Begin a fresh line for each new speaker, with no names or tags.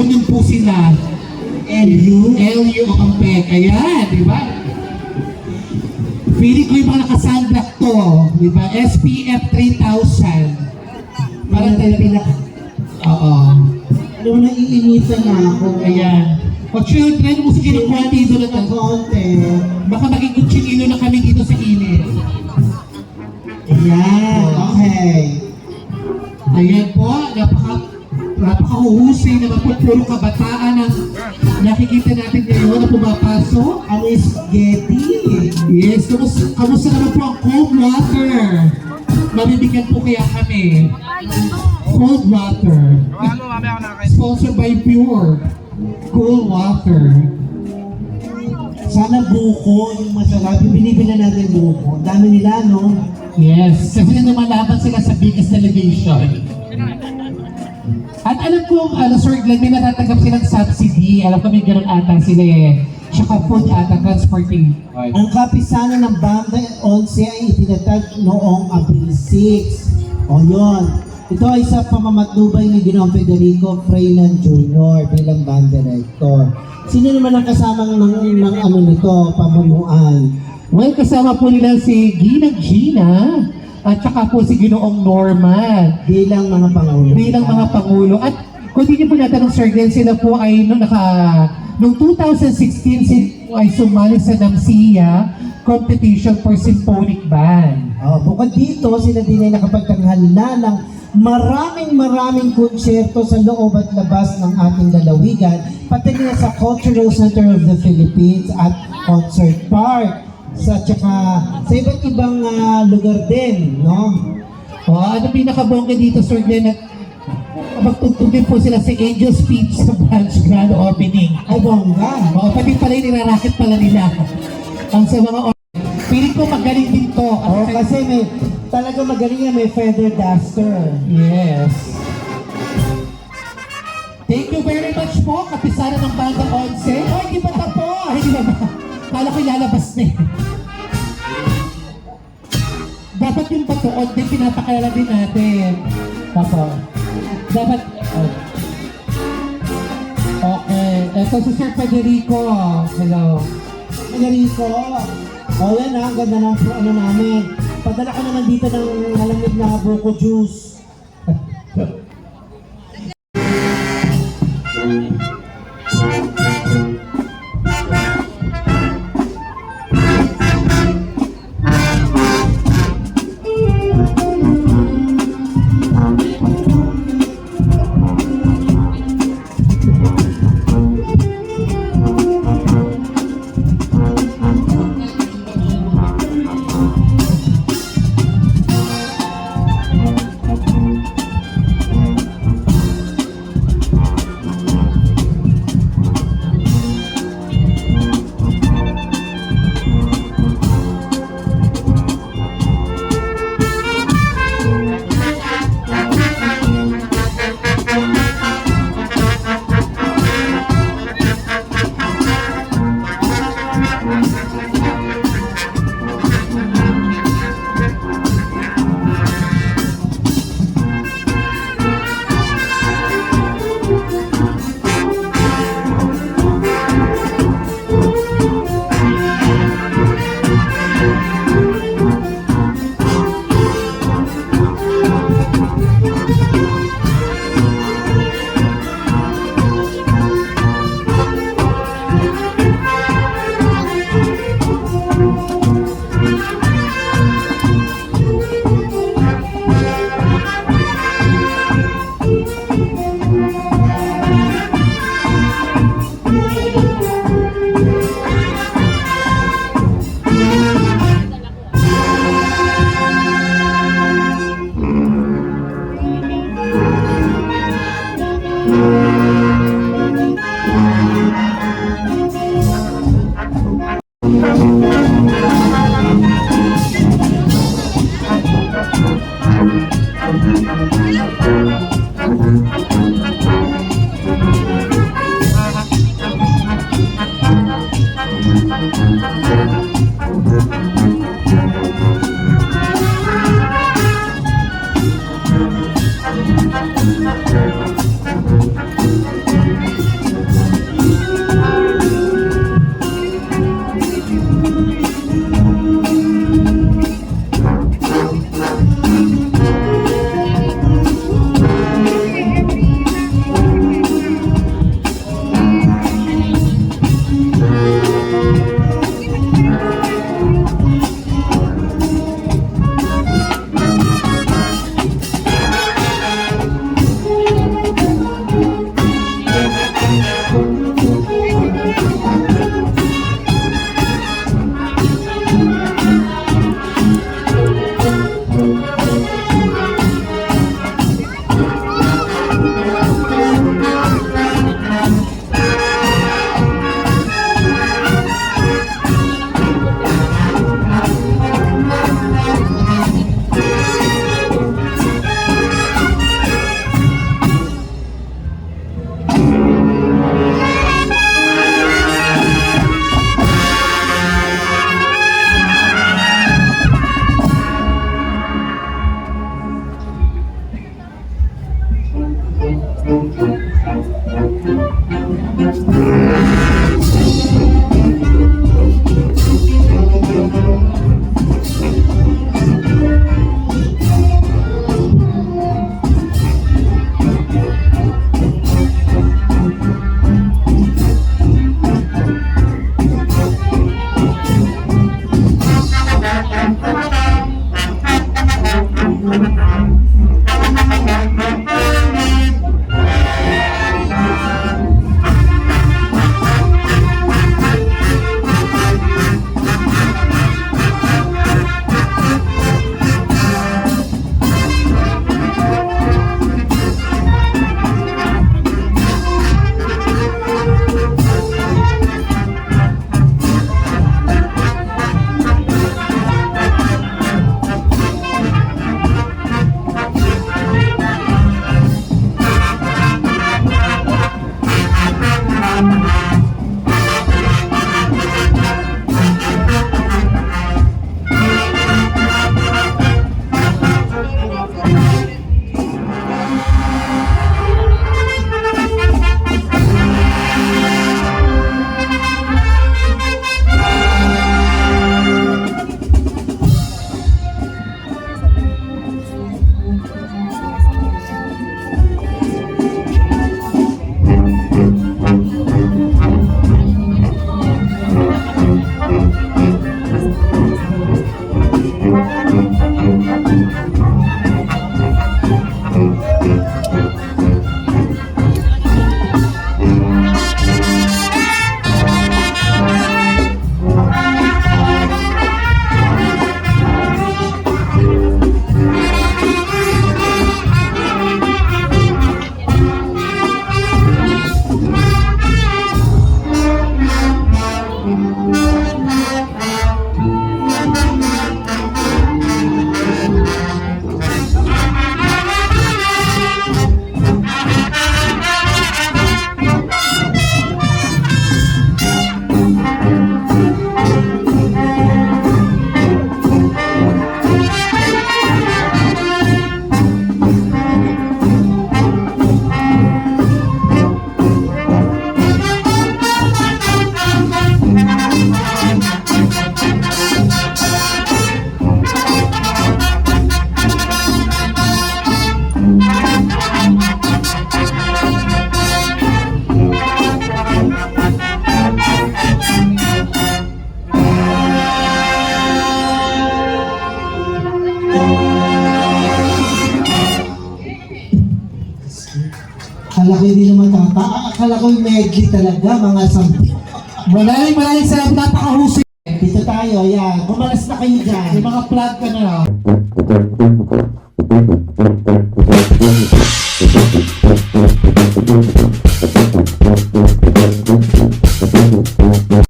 Union po sila. LU ang peg. Ayan, di ba? Pili ko yung mga nakasunblock to. Di ba? SPF 3000. Parang tayo oo.
Alam mo, naiinitan na ako.
Ayan. O children, mo sige ng konti doon na
konti.
Baka maging kutsinino na kami dito sa init.
Ayan, okay.
Ayan po, napaka-uhusay naman po, puro kabataan ang nakikita natin ngayon na pumapasok.
Ang spaghetti.
Yes, kamusta naman po ang cold water? Mabibigyan po kaya kami. Cold water. Sponsored by Pure. Cold water.
Sana buko, yung masarap. Binibila natin buko. Dami nila, no?
Yes, kasi lumalaban sila sa biggest television. At alam ko, Sir Glenn, may natatanggap silang subsidy. Alam ko may gano'n ata sila eh. Tsaka food ata, transporting.
Ang kapisana ng Banda 11 ay itinatag noong April 6. O yun. Ito ay sa pamamatnubay ni Ginoong Federico Freinan Jr. bilang band director. Sino naman ang kasamang ng ano nito, pamunuan?
Well, kasama po nila si Gina at saka po si Ginoong Norman.
Bilang mga pangulo.
Bilang mga pangulo. At kung hindi niyo po natanong, Sir Glenn, sila po ay noong 2016 ay sumali sa NAMSIA Competition for Symphonic Band.
Bukod dito, sila din ay nakapagtanghala ng maraming konsyerto sa loob at labas ng ating lalawigan, pati na sa Cultural Center of the Philippines at Concert Park, sa iba't ibang lugar din, no?
Ano pinakabongga dito, Sir Glenn? Magtugtog din po sila sa Angel Speech sa branch grand opening.
Ay, bongga!
Pati pala yung nirarakit pala nila. Ang sa mga piling ko magaling din to.
Kasi talaga magaling yan, may feather duster.
Yes. Thank you very much po, kapisana ng Banda 11. Hindi ba tapos? Hindi ba ba? Kala ko ilalabas na eh. Dapat yung patuod din, pinapakilala din natin. Tapos, dapat, okay. Ito si Sir Federico. Hello.
Federico. Yan ang ganda ng ano namin. Padala ko naman dito ng malamig na buko juice. Akala ko hindi naman akala ko yung medley talaga, mga sampi.
Maraming salamat, napakahusay.
Dito tayo, yan. Bumalas na kayo dyan.
Yung mga plug ka na.